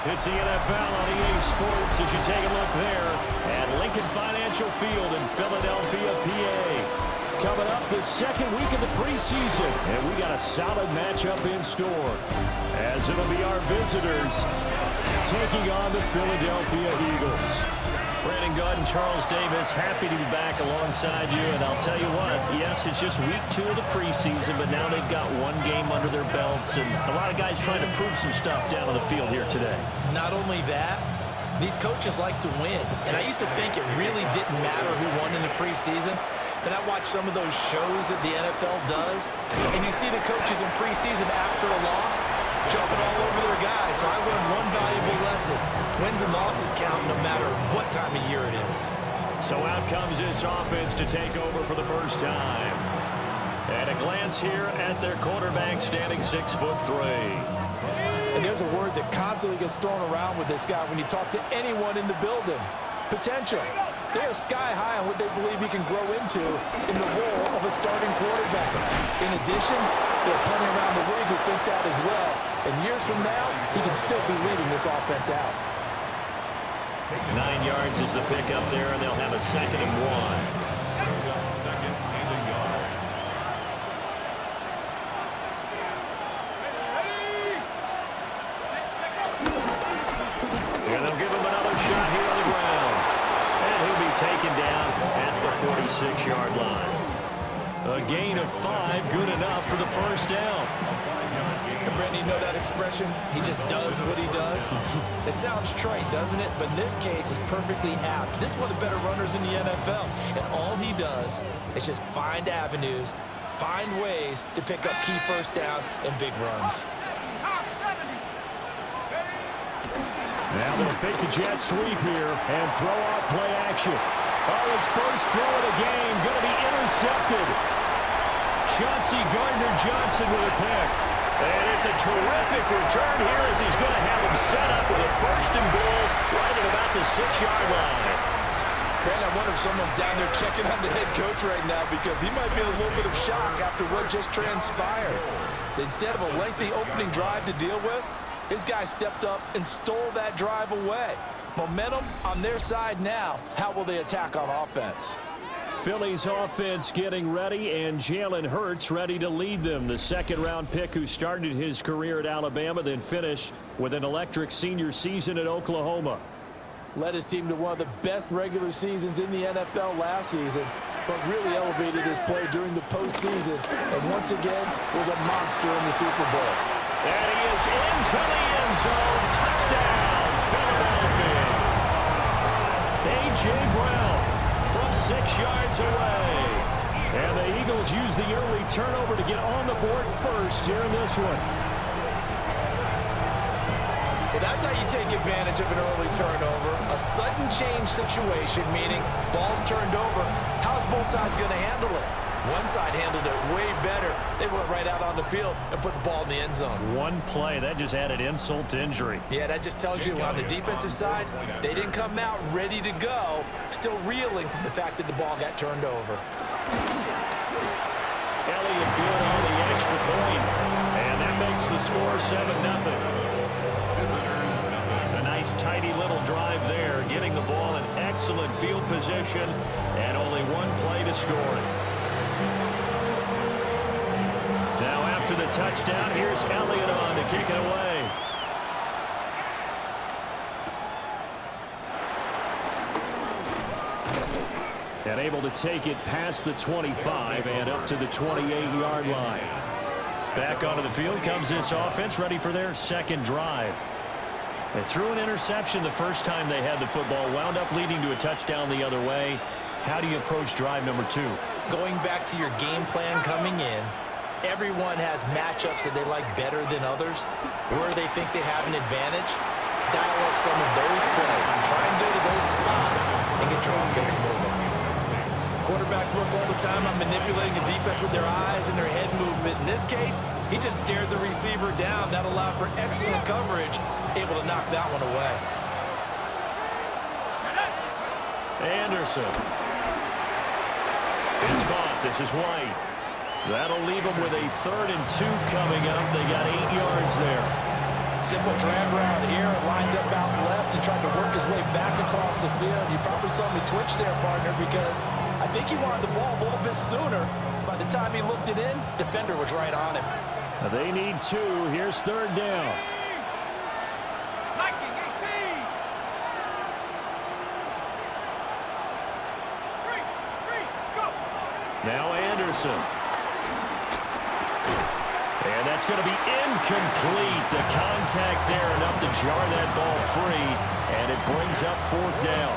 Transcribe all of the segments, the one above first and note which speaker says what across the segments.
Speaker 1: It's the NFL on EA Sports as you take a look there at Lincoln Financial Field in Philadelphia, PA. Coming up the second week of the preseason, and we got a solid matchup in store as it'll be our visitors taking on the Philadelphia Eagles. Brandon Gaud and Charles Davis, happy to be back alongside you. And I'll tell you what, yes, it's just week 2 of the preseason, but now they've got one game under their belts. And a lot of guys trying to prove some stuff down on the field here today.
Speaker 2: Not only that, these coaches like to win. And I used to think it really didn't matter who won in the preseason. Then I watch some of those shows that the NFL does, and you see the coaches in preseason after a loss jumping all over their guys. So I learned one valuable lesson. Wins and losses count no matter what time of year it is.
Speaker 1: So out comes this offense to take over for the first time. And a glance here at their quarterback standing 6'3".
Speaker 3: And there's a word that constantly gets thrown around with this guy when you talk to anyone in the building. Potential. They are sky high on what they believe he can grow into in the role of a starting quarterback. In addition, there are plenty around the league who think that as well. And years from now, he can still be leading this offense out.
Speaker 1: 9 yards is the pickup there, and they'll have a 2nd and 1. Taken down at the 46-yard line. A gain of 5, good enough for the first down.
Speaker 2: And Brandon, you know that expression? He just does what he does. It sounds trite, doesn't it? But in this case, it's perfectly apt. This is one of the better runners in the NFL. And all he does is just find avenues, find ways to pick up key first downs and big runs.
Speaker 1: Now they'll fake the jet sweep here and throw out play action. Oh, his first throw of the game going to be intercepted. Chauncey Gardner-Johnson with a pick. And it's a terrific return here as he's going to have him set up with a 1st and goal right at about the 6-yard line.
Speaker 3: Man, I wonder if someone's down there checking on the head coach right now because he might be in a little bit of shock after what just transpired. Instead of a lengthy opening drive to deal with, his guy stepped up and stole that drive away. Momentum on their side now. How will they attack on offense?
Speaker 1: Philly's offense getting ready, and Jalen Hurts ready to lead them. The 2nd-round pick who started his career at Alabama, then finished with an electric senior season at Oklahoma.
Speaker 3: Led his team to one of the best regular seasons in the NFL last season, but really elevated his play during the postseason, and once again was a monster in the Super Bowl.
Speaker 1: And he is into the end zone. Touchdown, Philadelphia. A.J. Brown from 6 yards away. And the Eagles use the early turnover to get on the board first here in this one.
Speaker 2: Well, that's how you take advantage of an early turnover. A sudden change situation, meaning ball's turned over. How's both sides going to handle it? One side handled it way better. They went right out on the field and put the ball in the end zone.
Speaker 1: One play, that just added insult to injury.
Speaker 2: Yeah, that just tells you on the defensive side, they didn't come out ready to go, still reeling from the fact that the ball got turned over.
Speaker 1: Elliott good on the extra point, and that makes the score 7-0. A nice, tidy little drive there, getting the ball in excellent field position, and only one play to score it. Now after the touchdown, here's Elliott on to kick it away. And able to take it past the 25 and up to the 28-yard line. Back onto the field comes this offense, ready for their 2nd drive. They threw an interception the first time they had the football, wound up leading to a touchdown the other way. How do you approach drive number 2?
Speaker 2: Going back to your game plan coming in, everyone has matchups that they like better than others, where they think they have an advantage. Dial up some of those plays and try and go to those spots and get your offense moving. Quarterbacks work all the time on manipulating the defense with their eyes and their head movement. In this case, he just stared the receiver down. That allowed for excellent coverage, able to knock that one away.
Speaker 1: Anderson. It's caught. This is White. That'll leave them with a 3rd and 2 coming up. They got 8 yards there.
Speaker 3: Simple drag route here, lined up out left and tried to work his way back across the field. You probably saw me twitch there, partner, because I think he wanted the ball a little bit sooner. By the time he looked it in, defender was right on him.
Speaker 1: They need 2. Here's 3rd down. Now Anderson. And that's going to be incomplete. The contact there enough to jar that ball free, and it brings up 4th down.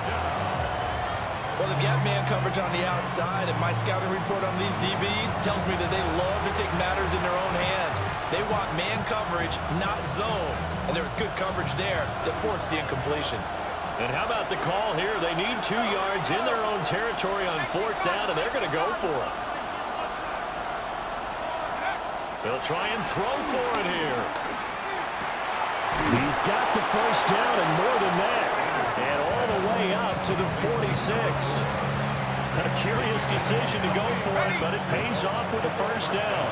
Speaker 2: Well, they've got man coverage on the outside, and my scouting report on these DBs tells me that they love to take matters in their own hands. They want man coverage, not zone. And there was good coverage there that forced the incompletion.
Speaker 1: And how about the call here? They need 2 yards in their own territory on 4th down, and they're going to go for it. They'll try and throw for it here. He's got the 1st down and more than that. And all the way up to the 46. A curious decision to go for it, but it pays off with the 1st down.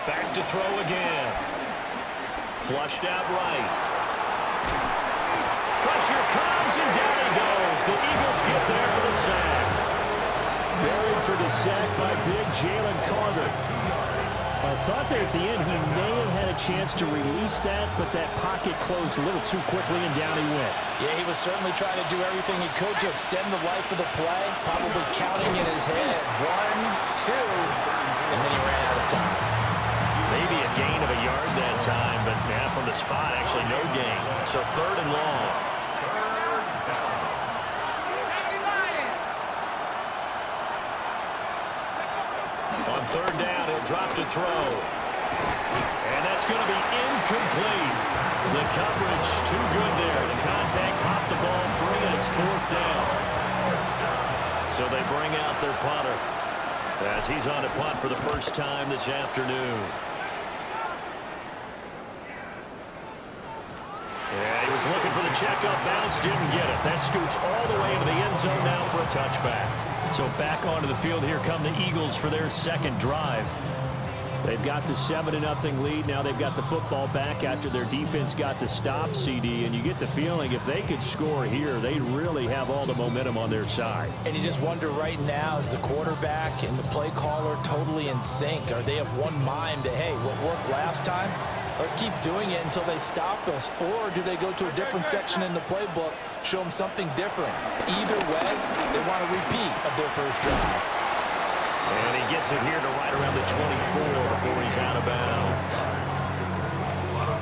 Speaker 1: Back to throw again. Flushed out right. Pressure comes, and down he goes. The Eagles get there for the sack. Buried for the sack by big Jalen Carter. I thought there at the end he may have had a chance to release that, but that pocket closed a little too quickly, and down he went.
Speaker 3: Yeah, he was certainly trying to do everything he could to extend the life of the play, probably counting in his head. 1, 2, and then he ran out of time.
Speaker 1: Maybe a gain of a yard that time, but now from the spot, actually no gain. So 3rd and long. On 3rd down, he'll drop to throw. And that's going to be incomplete. The coverage too good there. The contact popped the ball free, and it's 4th down. So they bring out their punter as he's on to punt for the first time this afternoon. Yeah, he was looking for the checkup bounce, didn't get it. That scoots all the way into the end zone now for a touchback. So back onto the field here come the Eagles for their 2nd drive. They've got the 7-0 lead. Now they've got the football back after their defense got the stop, CD. And you get the feeling if they could score here, they really have all the momentum on their side.
Speaker 3: And you just wonder right now, is the quarterback and the play caller totally in sync? Are they of one mind that, hey, what worked last time? Let's keep doing it until they stop us. Or do they go to a different section in the playbook, show them something different? Either way, they want a repeat of their first drive.
Speaker 1: And he gets it here to right around the 24 before he's out of bounds.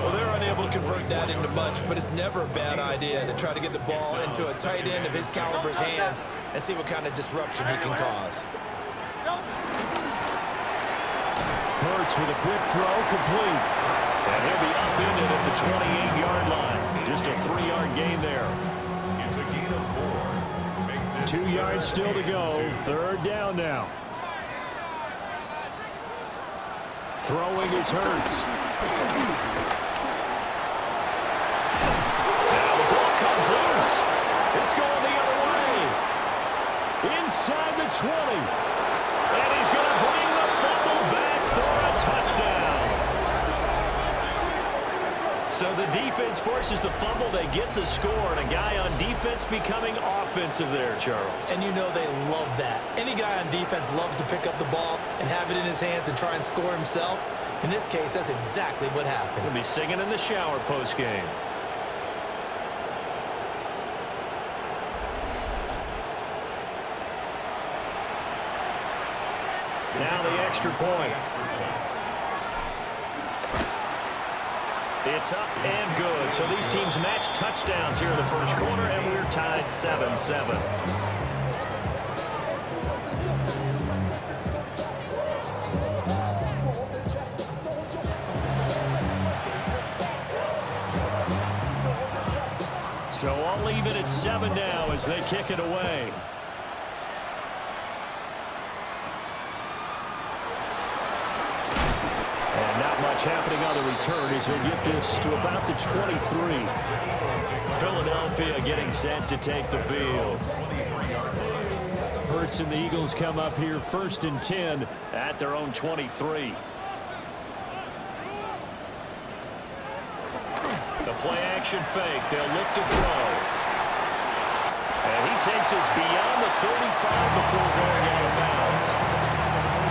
Speaker 2: Well, they're unable to convert that into much, but it's never a bad idea to try to get the ball into a tight end of his caliber's hands and see what kind of disruption he can cause.
Speaker 1: Hurts with a quick throw, complete. And he'll be upended at the 28-yard line. Just a 3-yard gain there. 2 yards still to go. 3rd down now. Throwing is Hurts. Now the ball comes loose. It's going the other way. Inside the 20. And he's going to bring the fumble back for a touchdown. So the defense forces the fumble. They get the score. And a guy on defense becoming offensive there, Charles.
Speaker 3: And you know they love that. Any guy on defense loves to pick up the ball and have it in his hands and try and score himself. In this case, that's exactly what happened.
Speaker 1: We'll be singing in the shower post-game. Now the extra point. It's up and good. So these teams match touchdowns here in the first quarter, and we're tied 7-7. So I'll leave it at 7 now as they kick it away. And not much happening on the return as he'll get this to about the 23. Philadelphia getting set to take the field. Hurts and the Eagles come up here 1st and 10 at their own 23. The play action fake. They'll look to throw. And he takes us beyond the 35 before going out of bounds.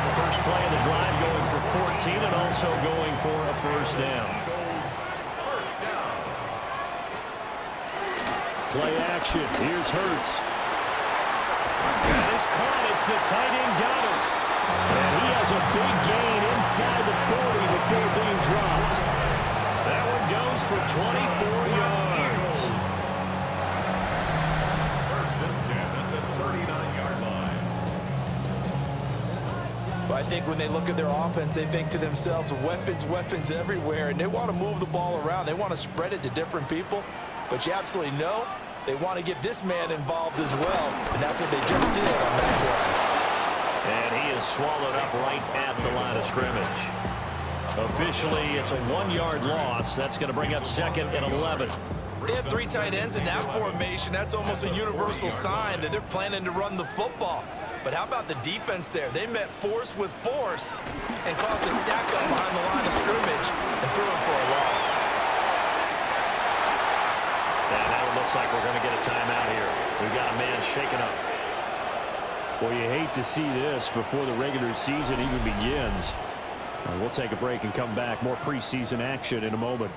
Speaker 1: The first play of the drive going for 14 and also going for a first down. Play action. Here's Hurts. And it's caught. It's the tight end got him. And he has a big gain inside the 40 before being dropped. That one goes for 24 yards.
Speaker 4: First and 10 at the 39-yard line.
Speaker 3: But I think when they look at their offense, they think to themselves, weapons, weapons everywhere, and they want to move the ball around. They want to spread it to different people. But you absolutely know they want to get this man involved as well, and that's what they just did on that play.
Speaker 1: And he is swallowed up right at the line of scrimmage. Officially, it's a 1-yard loss. That's going to bring up 2nd and 11.
Speaker 2: They have 3 tight ends in that formation. That's almost a universal sign that they're planning to run the football. But how about the defense there? They met force with force and caused a stack up behind the line of scrimmage and threw him for a loss.
Speaker 1: And now it looks like we're going to get a timeout here. We've got a man shaken up. Well, you hate to see this before the regular season even begins. We'll take a break and come back. More preseason action in a moment.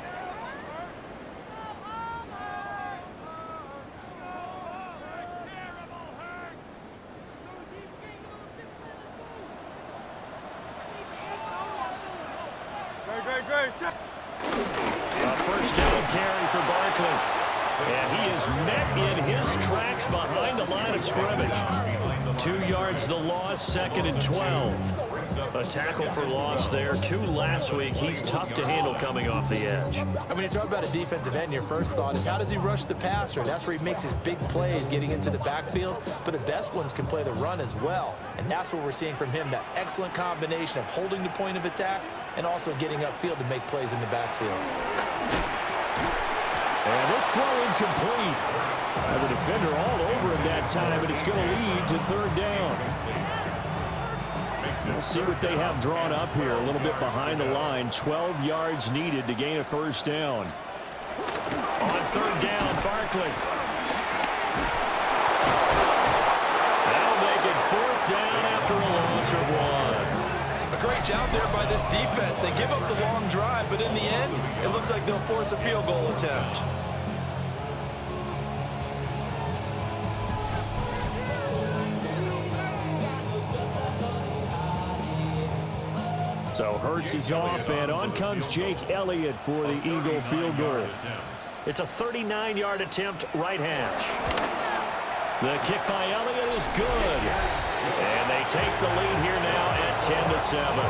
Speaker 1: A first down carry for Barkley. And he is met in his tracks behind the line of scrimmage. 2 yards the loss, 2nd and 12. A tackle for loss there. 2 last week. He's tough to handle coming off the edge.
Speaker 2: And when you talk about a defensive end, your first thought is how does he rush the passer? That's where he makes his big plays getting into the backfield. But the best ones can play the run as well. And that's what we're seeing from him, that excellent combination of holding the point of attack and also getting upfield to make plays in the backfield.
Speaker 1: And this throw incomplete. The defender all over him that time, and it's going to lead to 3rd down. We'll see what they have drawn up here. A little bit behind the line. 12 yards needed to gain a first down. On 3rd down, Barkley. That'll make it 4th down after a loss of 1.
Speaker 2: A great job there by this defense. They give up the long drive, but in the end, it looks like they'll force a field goal attempt.
Speaker 1: So Hurts is off, and on comes Jake Elliott for the Eagle field goal. It's a 39-yard attempt, right hash. The kick by Elliott is good. And they take the lead here now at 10-7.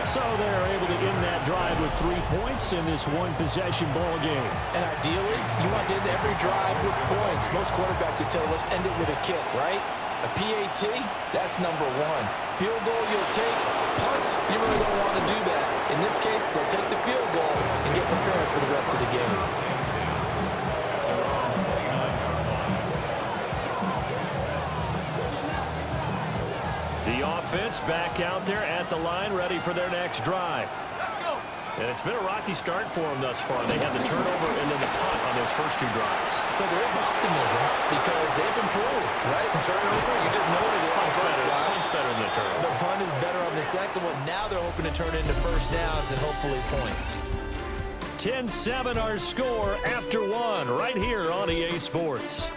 Speaker 1: So they're able to end that drive with 3 points in this one-possession ball game.
Speaker 3: And ideally, you want to end every drive with points. Most quarterbacks would tell you, let's end it with a kick, right? A PAT, that's number 1. Field goal you'll take. Punts, you really don't want to do that. In this case, they'll take the field goal and get prepared for the rest of the game.
Speaker 1: The offense back out there at the line, ready for their next drive. And it's been a rocky start for them thus far. They had the turnover and then the punt on those first 2 drives.
Speaker 2: So there is optimism because they've improved, right? Turnover, you just noted it.
Speaker 1: Punt's better than the turnover.
Speaker 2: The punt is better on the second one. Now they're hoping to turn it into first downs and hopefully points.
Speaker 1: 10-7 our score after 1 right here on EA Sports.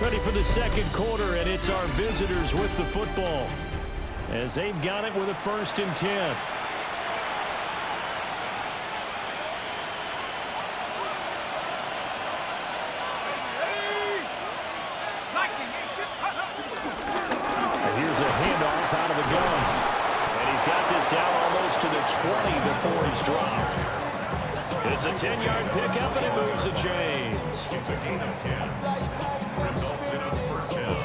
Speaker 1: Ready for the second quarter, and it's our visitors with the football as they've got it with a 1st and 10. And here's a handoff out of the gun. And he's got this down almost to the 20 before he's dropped. It's a 10-yard pickup, and it moves the chains.
Speaker 4: It's a gain of 10. Results in a first down.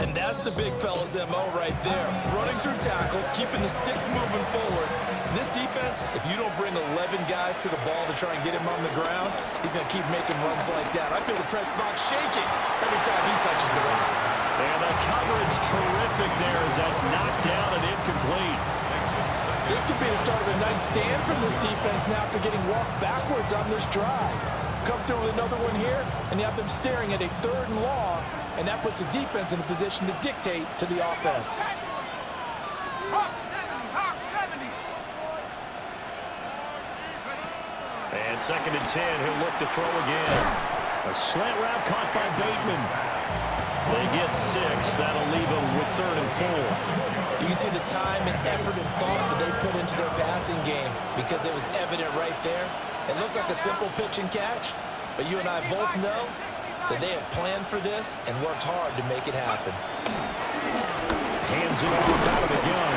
Speaker 2: And That's the big fella's MO right there. Running through tackles, keeping the sticks moving forward. This defense, if you don't bring 11 guys to the ball to try and get him on the ground, he's going to keep making runs like that. I feel the press box shaking every time he touches the rock.
Speaker 1: And the coverage terrific there as that's knocked down and incomplete.
Speaker 3: This could be the start of a nice stand from this defense now after getting walked backwards on this drive. Come through with another one here, and you have them staring at a 3rd and long, and that puts the defense in a position to dictate to the offense.
Speaker 1: And 2nd and 10, he'll look to throw again. A slant route caught by Bateman. They get 6. That'll leave them with 3rd and 4.
Speaker 2: You can see the time and effort and thought that they put into their passing game because it was evident right there. It looks like a simple pitch and catch, but you and I both know that they have planned for this and worked hard to make it happen.
Speaker 1: Hands it off out of the gun.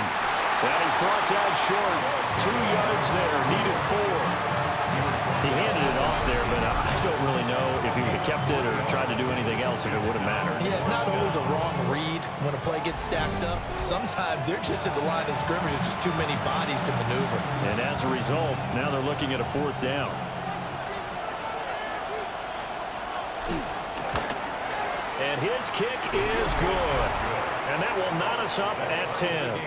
Speaker 1: That is brought down short. 2 yards there, needed 4. He handed it off there, but I don't really know if he would have kept it or tried to do anything else if it would have mattered.
Speaker 2: Yeah, it's not always a wrong read when a play gets stacked up. Sometimes they're just at the line of scrimmage. There's just too many bodies to maneuver.
Speaker 1: And as a result, now they're looking at a 4th down. And his kick is good. And that will knot us up at 10.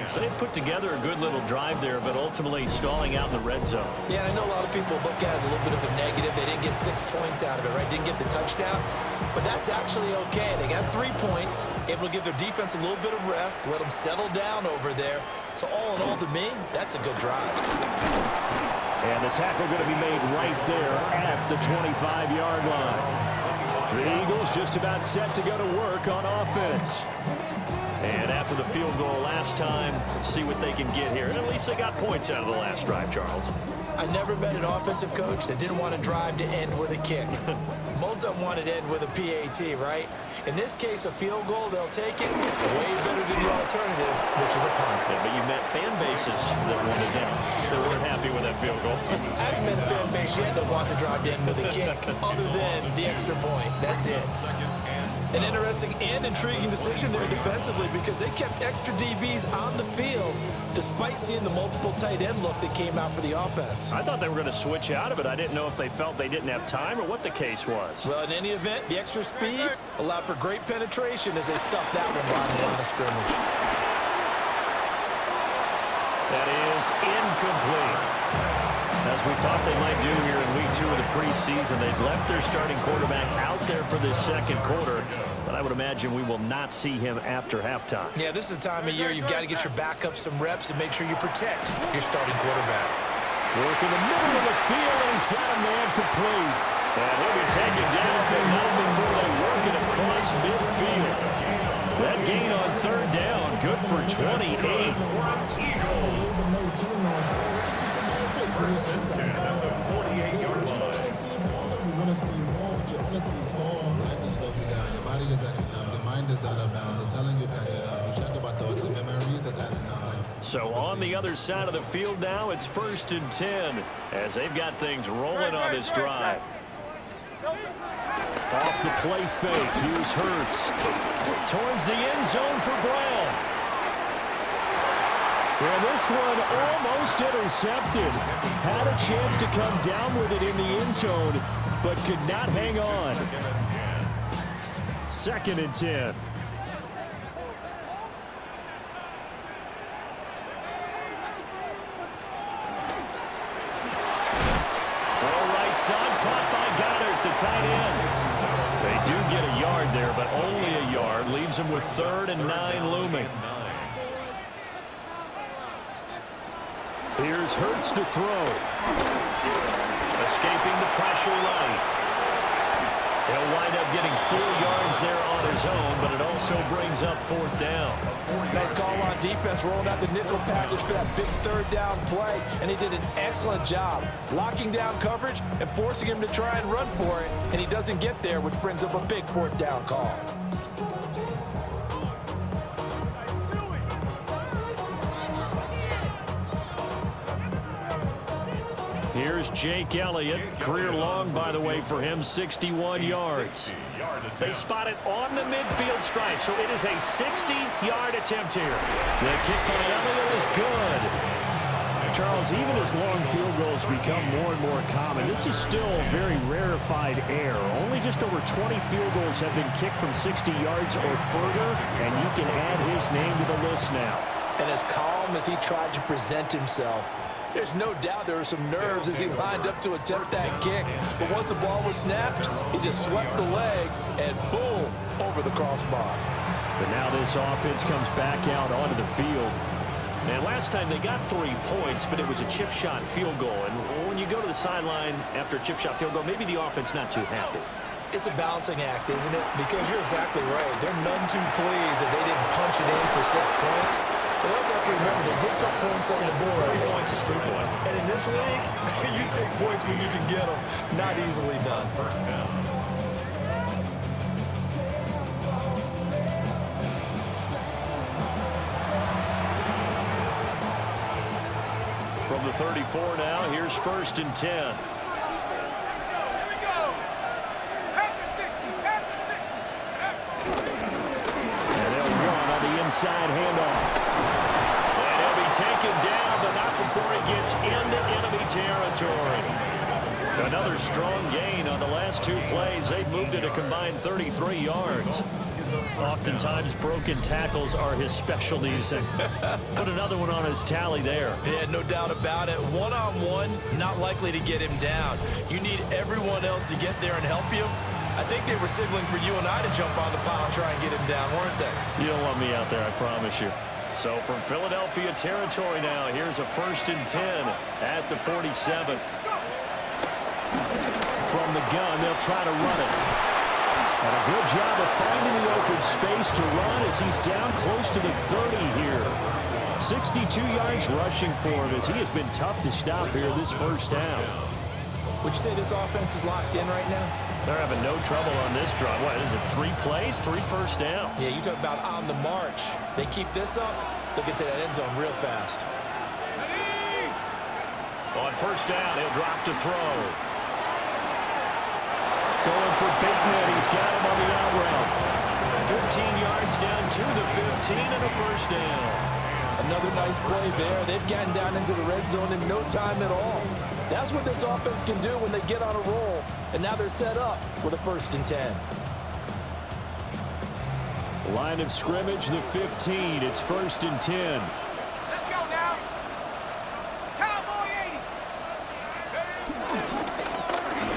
Speaker 1: So they put together a good little drive there, but ultimately stalling out in the red zone.
Speaker 2: Yeah, I know a lot of people look at it as a little bit of a negative. They didn't get 6 points out of it, right? Didn't get the touchdown. But that's actually okay. They got 3 points, able to give their defense a little bit of rest, let them settle down over there. So all in all, to me, that's a good drive.
Speaker 1: And the tackle going to be made right there at the 25-yard line. The Eagles just about set to go to work on offense. And after the field goal last time, see what they can get here. And at least they got points out of the last drive, Charles.
Speaker 2: I never met an offensive coach that didn't want to drive to end with a kick. Most of them wanted to end with a PAT, right? In this case, a field goal, they'll take it way better than the alternative, which is a punt.
Speaker 1: Yeah, but you met fan bases that wanted that. They weren't happy with that field goal.
Speaker 2: I haven't met a fan base yet that wants to drive to end with a kick, other than the extra point. That's it. An interesting and intriguing decision there defensively because they kept extra DBs on the field despite seeing the multiple tight end look that came out for the offense.
Speaker 1: I thought they were going to switch out of it. I didn't know if they felt they didn't have time or what the case was.
Speaker 2: Well, in any event, the extra speed allowed for great penetration as they stuffed that one behind the line of scrimmage.
Speaker 1: That is incomplete. As we thought they might do here in week 2 of the preseason, they'd left their starting quarterback out there for this 2nd quarter, but I would imagine we will not see him after halftime.
Speaker 2: Yeah, this is the time of year you've got to get your backup some reps and make sure you protect your starting quarterback.
Speaker 1: Work in the middle of the field, and he's got a man complete. And he'll be taken down, but not before they work it across midfield. That gain on 3rd down, good for 28. So on the other side of the field now, it's 1st and 10 as they've got things rolling on this drive. Off the play fake, here's Hurts. Towards the end zone for Brown. Well, this one almost intercepted. Had a chance to come down with it in the end zone, but could not hang on. 2nd and 10. Side caught by Goddard, the tight end. They do get a yard there, but only a yard. Leaves them with 3rd and 9 looming. Here's Hurts to throw. Escaping the pressure light. He'll wind up getting 4 yards there on his own, but it also brings up 4th down.
Speaker 3: Nice call on defense, rolling out the nickel package for that big 3rd down play, and he did an excellent job locking down coverage and forcing him to try and run for it, and he doesn't get there, which brings up a big 4th down call. Here's Jake Elliott. Career long, by the way, for him, 61 yards.
Speaker 1: They spot it on the midfield stripe, so it is a 60-yard attempt here. The kick by Elliott is good. Charles, even as long field goals become more and more common, this is still a very rarefied air. Only just over 20 field goals have been kicked from 60 yards or further, and you can add his name to the list now.
Speaker 3: And as calm as he tried to present himself, there's no doubt there were some nerves as he lined up to attempt that kick. But once the ball was snapped, he just swept the leg and boom, over the crossbar.
Speaker 1: But now this offense comes back out onto the field. And last time they got 3 points, but it was a chip shot field goal. And when you go to the sideline after a chip shot field goal, maybe the offense not too happy.
Speaker 2: It's a balancing act, isn't it? Because you're exactly right. They're none too pleased that they didn't punch it in for 6 points. But also have to remember, they did put points on the board.
Speaker 1: 3 points is 3 points.
Speaker 2: And in this league, you take points when you can get them. Not easily done.
Speaker 4: First down.
Speaker 1: From the 34 now, here's 1st and 10. Inside handoff. And he'll be taken down, but not before he gets into enemy territory. Another strong gain on the last 2 plays. They've moved it a combined 33 yards. Oftentimes, broken tackles are his specialties, and put another one on his tally there.
Speaker 2: Yeah, no doubt about it. One-on-one, not likely to get him down. You need everyone else to get there and help you. I think they were signaling for you and I to jump on the pile and try and get him down, weren't they?
Speaker 1: You don't want me out there, I promise you. So from Philadelphia territory now, here's a 1st and 10 at the 47. From the gun, they'll try to run it. And a good job of finding the open space to run as he's down close to the 30 here. 62 yards rushing for him as he has been tough to stop here this first down.
Speaker 2: Would you say this offense is locked in right now?
Speaker 1: They're having no trouble on this drive. What is it, 3 plays, 3 first downs?
Speaker 2: Yeah, you talk about on the march. They keep this up, they'll get to that end zone real fast.
Speaker 1: On 1st down, he'll drop to throw. Going for Bateman. He's got him on the out route. 15 yards down to the 15 and a 1st down.
Speaker 3: Another nice play there. They've gotten down into the red zone in no time at all. That's what this offense can do when they get on a roll. And now they're set up with a 1st and 10.
Speaker 1: Line of scrimmage, the 15. It's 1st and 10.
Speaker 5: Let's go now. Cowboy 80.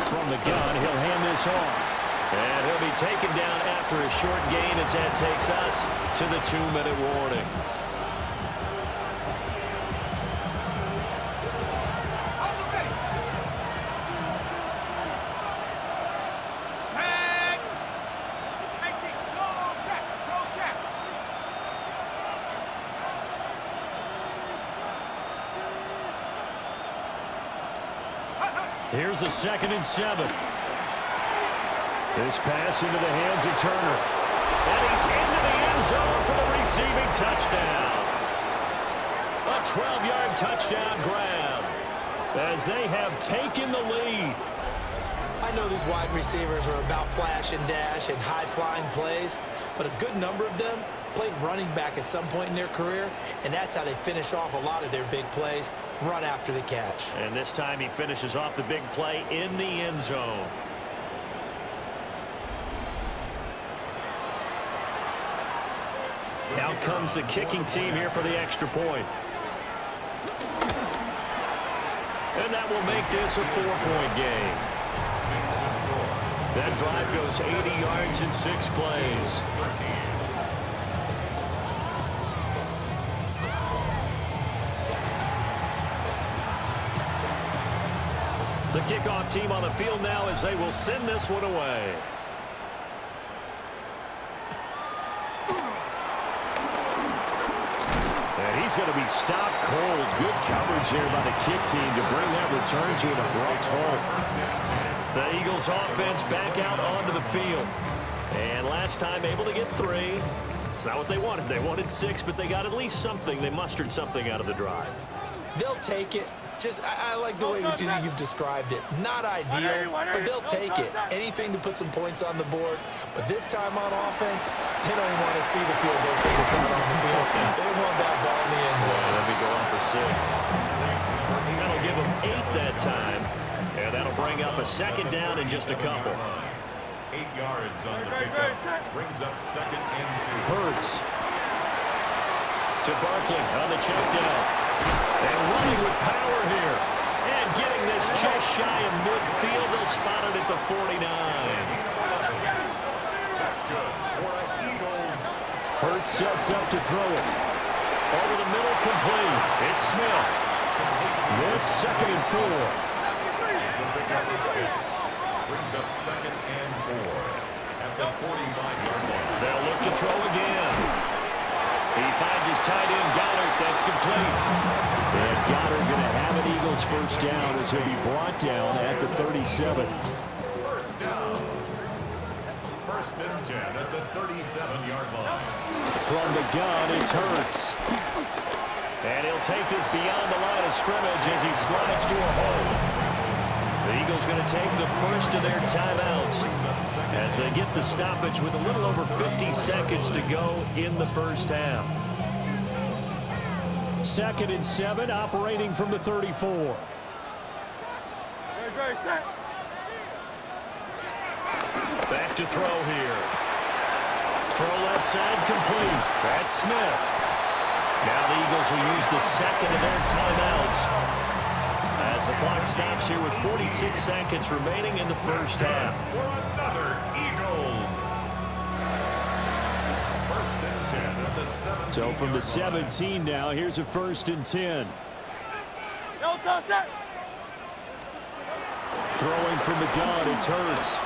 Speaker 1: From the gun, he'll hand this off. And he'll be taken down after a short gain as that takes us to the 2-minute warning. Here's a 2nd and 7. This pass into the hands of Turner. And he's into the end zone for the receiving touchdown. A 12-yard touchdown grab as they have taken the lead.
Speaker 2: I know these wide receivers are about flash and dash and high-flying plays, but a good number of them played running back at some point in their career, and that's how they finish off a lot of their big plays, run after the catch.
Speaker 1: And this time he finishes off the big play in the end zone. Out comes the kicking team here for the extra point. And that will make this a 4-point game. That drive goes 80 yards in 6 plays. The kickoff team on the field now as they will send this one away. And he's going to be stopped cold. Good coverage here by the kick team to bring that return to an abrupt halt. The Eagles offense back out onto the field. And last time able to get 3. It's not what they wanted. They wanted 6, but they got at least something. They mustered something out of the drive.
Speaker 2: They'll take it. I like the way you've described it. Not ideal, but they'll take it. Anything to put some points on the board. But this time on offense, they don't even want to see the field goal kickers out on the field. They want that ball in the end zone.
Speaker 1: They'll be going for 6. That'll give them 8 that time. And that'll bring up a second down in just a couple.
Speaker 4: 8 yards on the pickup. Brings up 2nd and 2.
Speaker 1: Hurts to Barkley on the check down. And running with power here. And getting this just shy of midfield. They'll spot it at the 49.
Speaker 4: That's good for the Eagles.
Speaker 1: Hurts sets up to throw it. Over the middle, complete. It's Smith. This 2nd and 4.
Speaker 4: It's a pickup of 6. Brings up 2nd and 4 at the 45-yard line.
Speaker 1: They'll look to throw again. He finds his tight end, Goddard. That's complete. And Goddard going to have an Eagles first down as he'll be brought down at the 37.
Speaker 4: First down. 1st and 10 at the 37-yard line.
Speaker 1: From the gun, it's Hurts. And he'll take this beyond the line of scrimmage as he slides to a hole. The Eagles going to take the first of their timeouts as they get the stoppage with a little over 50 seconds to go in the first half. 2nd and 7, operating from the 34. Back to throw here. Throw left side, complete. That's Smith. Now the Eagles will use the 2nd of their timeouts as the clock stops here with 46 seconds remaining in the first half.
Speaker 4: For another Eagles. 1st and 10 at the 17.
Speaker 1: So from the 17 now, here's a 1st and 10. Throwing from the gun, it's Hurts.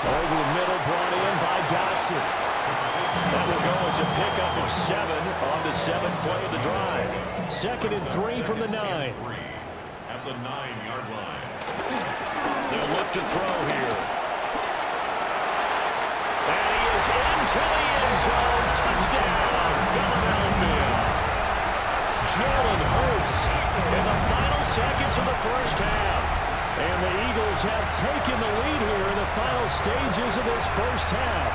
Speaker 1: Over the middle, brought in by Dotson. That will go as a pickup of 7 on the 7th play of the drive. 2nd and 3 from the 9.
Speaker 4: At the 9-yard line.
Speaker 1: They'll look to throw here. And he is into the end zone. Touchdown, Philadelphia. Jalen Hurts in the final seconds of the first half. And the Eagles have taken the lead here in the final stages of this first half.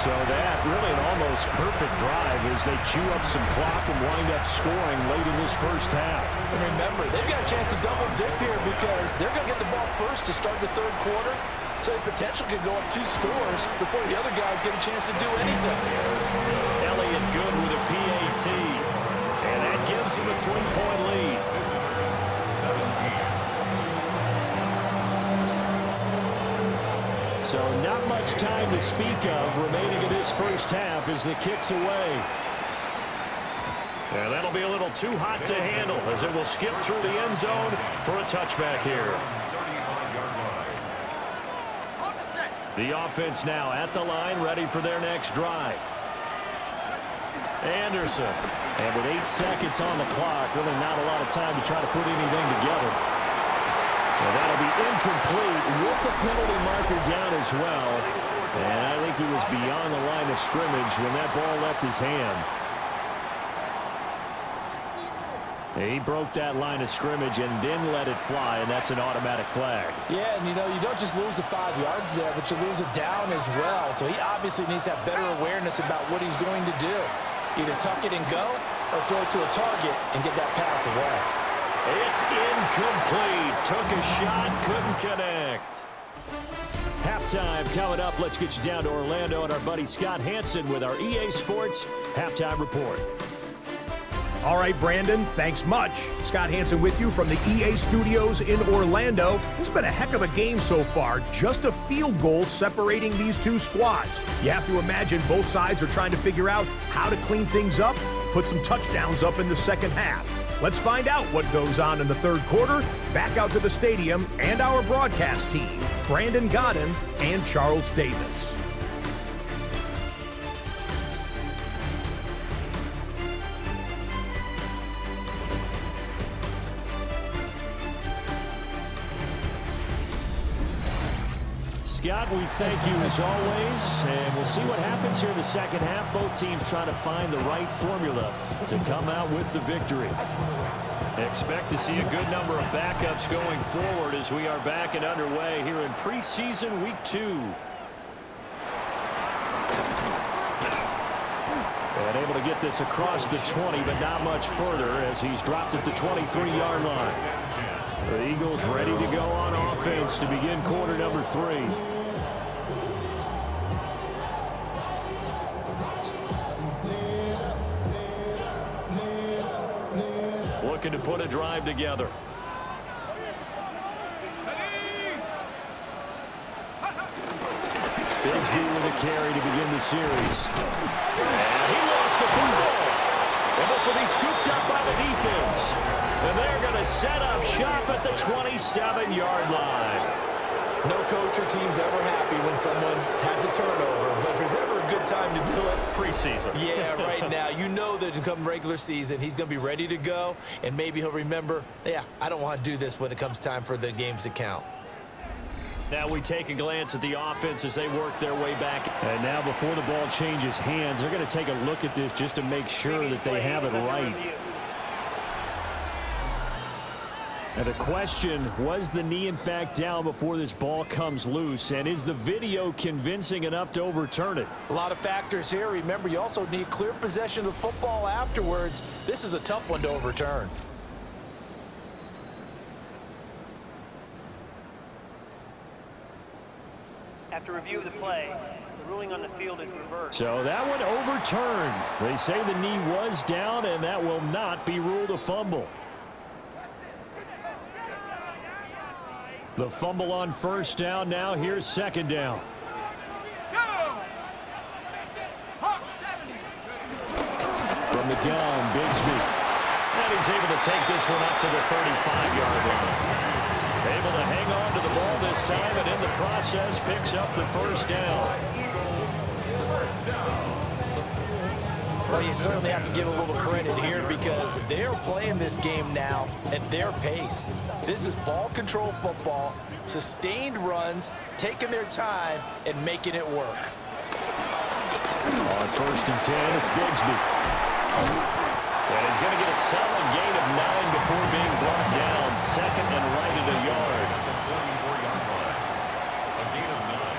Speaker 1: So that really an almost perfect drive as they chew up some clock and wind up scoring late in this first half.
Speaker 2: And remember, they've got a chance to double dip here because they're going to get the ball first to start the 3rd quarter. So the potential could go up 2 scores before the other guys get a chance to do anything.
Speaker 1: Elliott good with a PAT. And that gives him a 3-point lead.
Speaker 4: Visitors 17.
Speaker 1: So not much time to speak of remaining in this first half as the kick's away. And that'll be a little too hot to handle as it will skip through the end zone for a touchback here.
Speaker 4: 35-yard line.
Speaker 1: The offense now at the line, ready for their next drive. Anderson. And with 8 seconds on the clock, really not a lot of time to try to put anything together. And that'll be incomplete with the penalty marker down as well. And I think he was beyond the line of scrimmage when that ball left his hand. He broke that line of scrimmage and then let it fly, and that's an automatic flag.
Speaker 2: Yeah, and you know, you don't just lose the 5 yards there, but you lose it down as well. So he obviously needs to have better awareness about what he's going to do. Either tuck it and go or throw it to a target and get that pass away.
Speaker 1: It's incomplete. Took a shot, couldn't connect. Halftime coming up. Let's get you down to Orlando and our buddy Scott Hansen with our EA Sports Halftime Report.
Speaker 6: All right, Brandon, thanks much. Scott Hansen with you from the EA Studios in Orlando. This has been a heck of a game so far. Just a field goal separating these two squads. You have to imagine both sides are trying to figure out how to clean things up, put some touchdowns up in the second half. Let's find out what goes on in the 3rd quarter. Back out to the stadium and our broadcast team, Brandon Godden and Charles Davis.
Speaker 1: Scott, we thank you as always, and we'll see what happens here in the second half. Both teams trying to find the right formula to come out with the victory. Expect to see a good number of backups going forward as we are back and underway here in preseason week 2. And able to get this across the 20, but not much further as he's dropped at the 23-yard line. The Eagles ready to go on offense to begin quarter number 3. Looking to put a drive together. Bigsby with a carry to begin the series. And he lost the football. And this will be scooped up by the defense. And they're going to set up shop at the 27-yard line.
Speaker 2: No coach or team's ever happy when someone has a turnover, but if there's ever a good time to do it,
Speaker 1: preseason.
Speaker 2: Yeah, right now. You know that come regular season, he's going to be ready to go, and maybe he'll remember, yeah, I don't want to do this when it comes time for the games to count.
Speaker 1: Now we take a glance at the offense as they work their way back. And now before the ball changes hands, they're going to take a look at this just to make sure that they have it right. And the question, was the knee in fact down before this ball comes loose? And is the video convincing enough to overturn it?
Speaker 3: A lot of factors here. Remember, you also need clear possession of the football afterwards. This is a tough one to overturn.
Speaker 7: After review of the play, the ruling on the field is reversed.
Speaker 1: So that one overturned. They say the knee was down, and that will not be ruled a fumble. The fumble on first down. Now here's second down. From the gun, Bigsby. And he's able to take this one up to the 35-yard line. Able to hang on to the ball this time, and in the process picks up the first down.
Speaker 3: Well, you certainly have to give a little credit here because they're playing this game now at their pace. This is ball control football, sustained runs, taking their time, and making it work.
Speaker 1: On first and 10, it's Bigsby. And he's going to get a solid gain of 9 before being brought down. Second and right at a yard.
Speaker 4: A gain of 9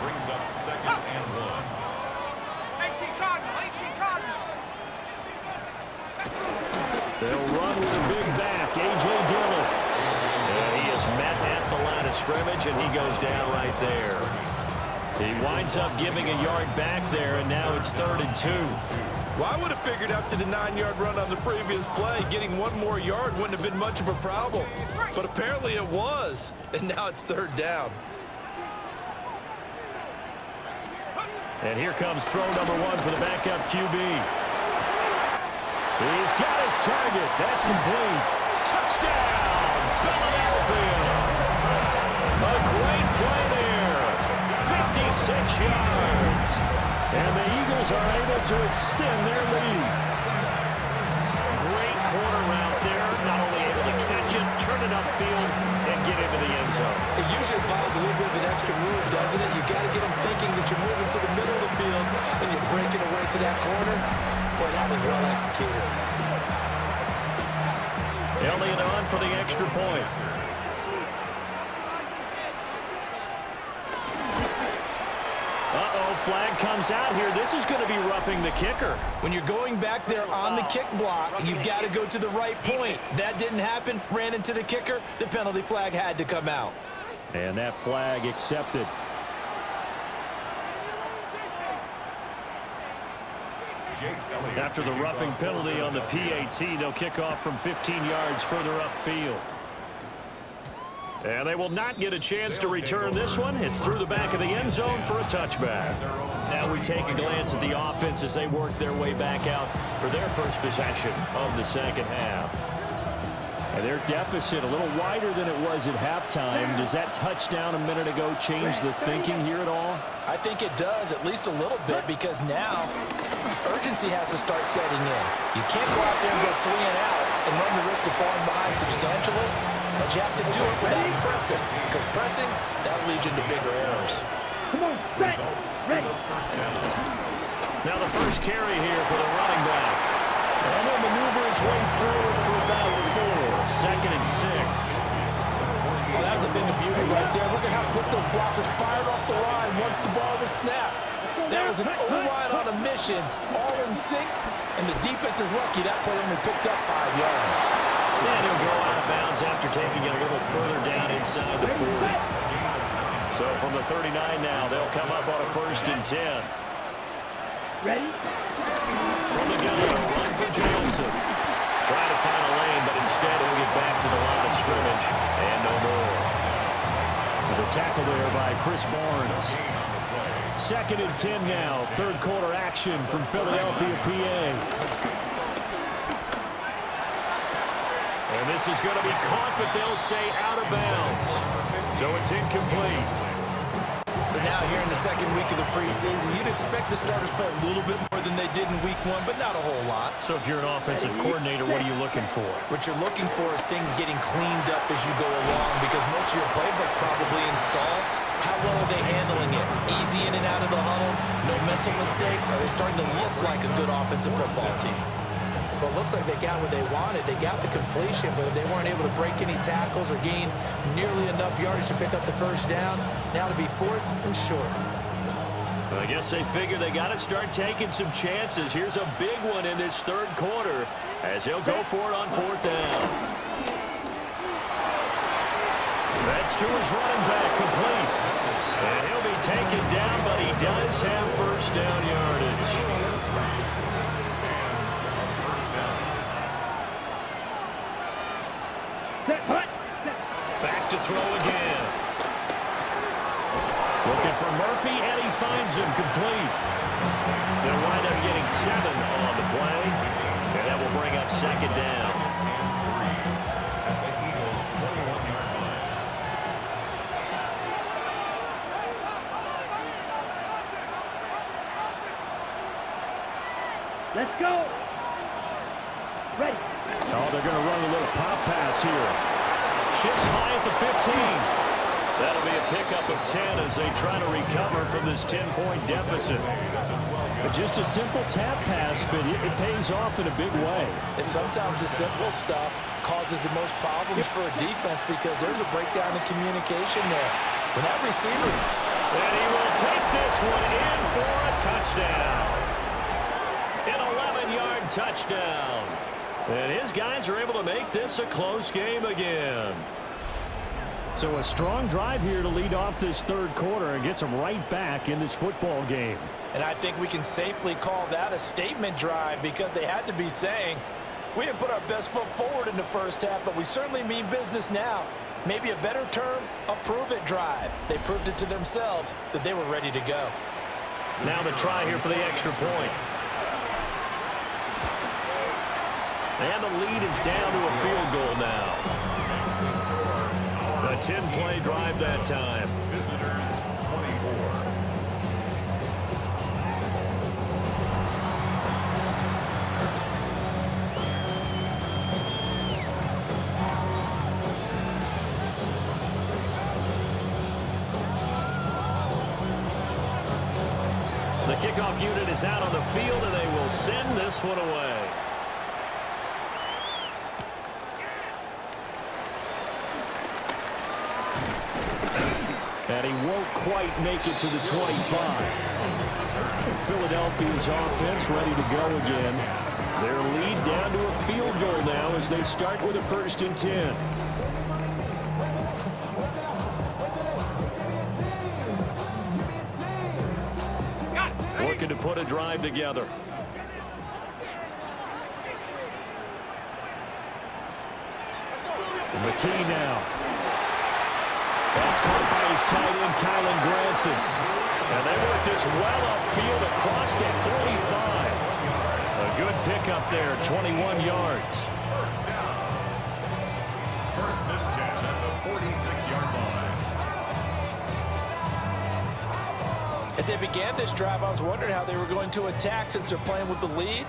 Speaker 4: brings up second and 1.
Speaker 5: 18 Cardinal, 18 Cardinal.
Speaker 1: They'll run with a big back, A.J. Dillon. And he is met at the line of scrimmage, and he goes down right there. He winds up giving a yard back there, and now it's 3rd and 2.
Speaker 2: Well, I would have figured after the 9-yard run on the previous play, getting one more yard wouldn't have been much of a problem. But apparently it was, and now it's 3rd down.
Speaker 1: And here comes throw number 1 for the backup QB. He's got his target. That's complete. Touchdown, Philadelphia. A great play there. 56 yards. And the Eagles are able to extend their lead. Great corner route there. Not only able to catch it, turn it upfield, and get into the end zone.
Speaker 2: It usually involves a little bit of an extra move, doesn't it? You got to get them thinking that you're moving to the middle of the field and you're breaking away to that corner. Boy, that was well executed.
Speaker 1: Elliott on for the extra point. Uh-oh, flag comes out here. This is going to be roughing the kicker.
Speaker 3: When you're going back there on the kick block, you've got to go to the right point. That didn't happen. Ran into the kicker. The penalty flag had to come out.
Speaker 1: And that flag accepted. After the roughing penalty on the PAT, they'll kick off from 15 yards further upfield. And they will not get a chance to return this one. It's through the back of the end zone for a touchback. Now we take a glance at the offense as they work their way back out for their first possession of the second half. And their deficit a little wider than it was at halftime. Does that touchdown a minute ago change the thinking here at all?
Speaker 3: I think it does, at least a little bit, because now urgency has to start setting in. You can't go out there and go 3 and out and run the risk of falling behind substantially, but you have to do it without pressing, because pressing, that'll lead you into bigger errors.
Speaker 1: Now the first carry here for the running back. And he'll maneuver his way forward for about 4. 2nd and 6.
Speaker 3: Well, that was a bit of beauty right there. Look at how quick those blockers fired off the line once the ball was snapped. That was an O-line on a mission, all in sync, and the defense is lucky that play only picked up 5 yards.
Speaker 1: And he'll go out of bounds after taking it a little further down inside the 40. So from the 39 now, they'll come up on a 1st and 10.
Speaker 7: Ready?
Speaker 1: From the gun, run for Johnson. Trying to find a lane, but instead he'll get back to the line of scrimmage. And no more. With a tackle there by Chris Barnes. 2nd and 10 now. 3rd quarter action from Philadelphia, PA. And this is going to be caught, but they'll say out of bounds. So it's incomplete.
Speaker 2: So now here in the 2nd week of the preseason, you'd expect the starters play a little bit more than they did in week 1, but not a whole lot.
Speaker 1: So if you're an offensive coordinator, what are you looking for?
Speaker 2: What you're looking for is things getting cleaned up as you go along, because most of your playbook's probably installed. How well are they handling it? Easy in and out of the huddle? No mental mistakes? Are they starting to look like a good offensive football team? Well, it looks like they got what they wanted. They got the completion, but they weren't able to break any tackles or gain nearly enough yardage to pick up the 1st down. Now to be 4th and short.
Speaker 1: Well, I guess they figure they got to start taking some chances. Here's a big one in this 3rd quarter as he'll go for it on 4th down. That's to his running back, complete. And he'll be taken down, but he does have 1st down yardage. Back to throw again. Looking for Murphy, and he finds him complete. They'll wind up getting 7 on the play, and that will bring up 2nd down.
Speaker 4: At the Eagles' 21-yard line.
Speaker 7: Let's go. Ready.
Speaker 1: Oh, they're going to run a little pop pass here. Shifts high at the 15. That'll be a pickup of 10 as they try to recover from this 10-point deficit. But just a simple tap pass, but it pays off in a big way.
Speaker 3: And sometimes the simple stuff causes the most problems for a defense because there's a breakdown in communication there. When that receiver...
Speaker 1: And he will take this one in for a touchdown. An 11-yard touchdown. And his guys are able to make this a close game again. So a strong drive here to lead off this 3rd quarter and gets them right back in this football game.
Speaker 3: And I think we can safely call that a statement drive because they had to be saying, we didn't put our best foot forward in the 1st half, but we certainly mean business now. Maybe a better term, a prove-it drive. They proved it to themselves that they were ready to go.
Speaker 1: Now the try here for the extra point. And the lead is down to a field goal now. A 10-play drive that time.
Speaker 4: Visitors 24.
Speaker 1: The kickoff unit is out on the field, and they will send this one away. And he won't quite make it to the 25. Philadelphia's offense ready to go again. Their lead down to a field goal now as they start with a 1st and 10. Looking to put a drive together. McKee now. That's caught by his tight end, Kylan Granson. And they work this well upfield across the 45. A good pickup there, 21 yards.
Speaker 4: 1st down. 1st and 10 at the 46-yard line.
Speaker 3: As they began this drive, I was wondering how they were going to attack since they're playing with the lead.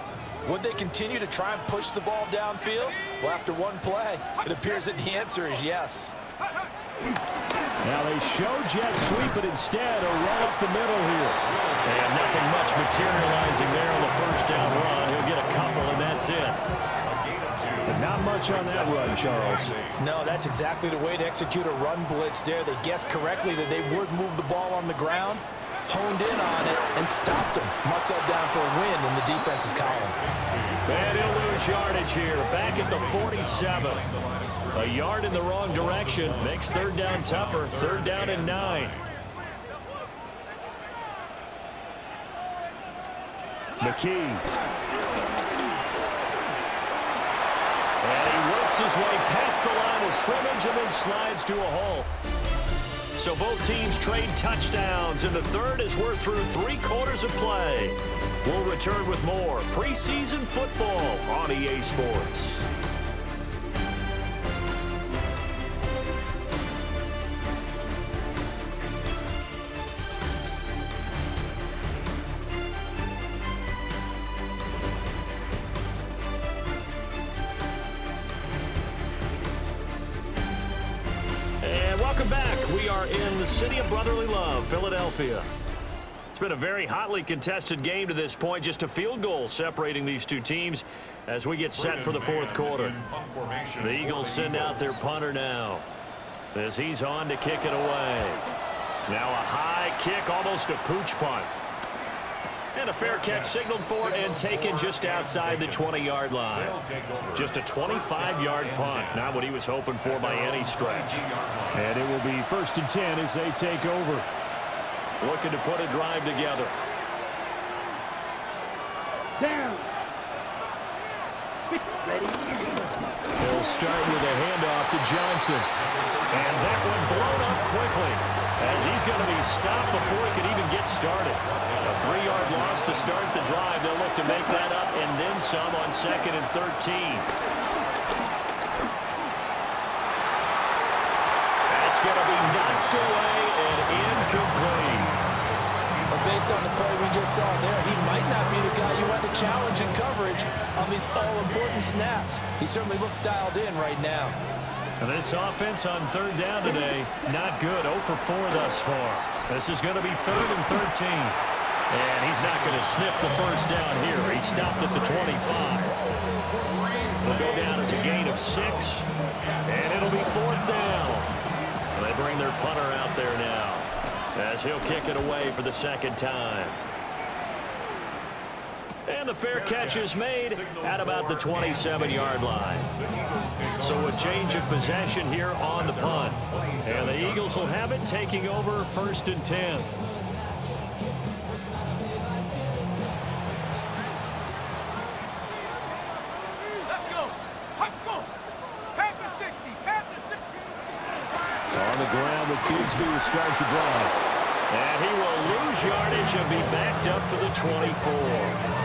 Speaker 3: Would they continue to try and push the ball downfield? Well, after one play, it appears that the answer is yes.
Speaker 1: Now they show jet sweep, but instead a run up the middle here. And nothing much materializing there on the first down run. He'll get a couple, and that's it. But not much on that run, Charles.
Speaker 3: No, that's exactly the way to execute a run blitz there. They guessed correctly that they would move the ball on the ground, honed in on it, and stopped him. Mark that down for a win in the defense's column.
Speaker 1: And he'll lose yardage here, back at the 47. A yard in the wrong direction makes third down tougher. Third down and 9. McKee. And he works his way past the line of scrimmage and then slides to a hole. So both teams trade touchdowns, and the third as we're through 3 quarters of play. We'll return with more preseason football on EA Sports. Welcome back. We are in the city of brotherly love, Philadelphia. It's been a very hotly contested game to this point. Just a field goal separating these two teams as we get set for the fourth quarter. The Eagles send out their punter now as he's on to kick it away. Now a high kick, almost a pooch punt. And a fair catch signaled for and taken just outside the 20-yard line. Just a 25-yard punt, not what he was hoping for by any stretch. And it will be 1st and 10 as they take over. Looking to put a drive together.
Speaker 7: Down. Ready.
Speaker 1: He'll start with a handoff to Johnson. And that one blown up quickly as he's going to be stopped before he could even get started. A 3-yard loss to start the drive. They'll look to make that up and then some on 2nd and 13. That's going to be knocked away and incomplete.
Speaker 3: But based on the play we just saw there, he might not be the guy you want to challenge in coverage on these all-important snaps. He certainly looks dialed in right now.
Speaker 1: And this offense on third down today, not good. 0 for 4 thus far. This is going to be 3rd and 13. And he's not going to sniff the first down here. He stopped at the 25. Will go down as a gain of 6. And it'll be 4th down. They bring their punter out there now as he'll kick it away for the 2nd time. And the fair catch is made at about the 27-yard line. So a change of possession here on the punt. And the Eagles will have it, taking over 1st and 10.
Speaker 5: Let's go. Go. Panther 60. Panther 60.
Speaker 1: On the ground with Bigsby to start the drive. And he will lose yardage and be backed up to the 24.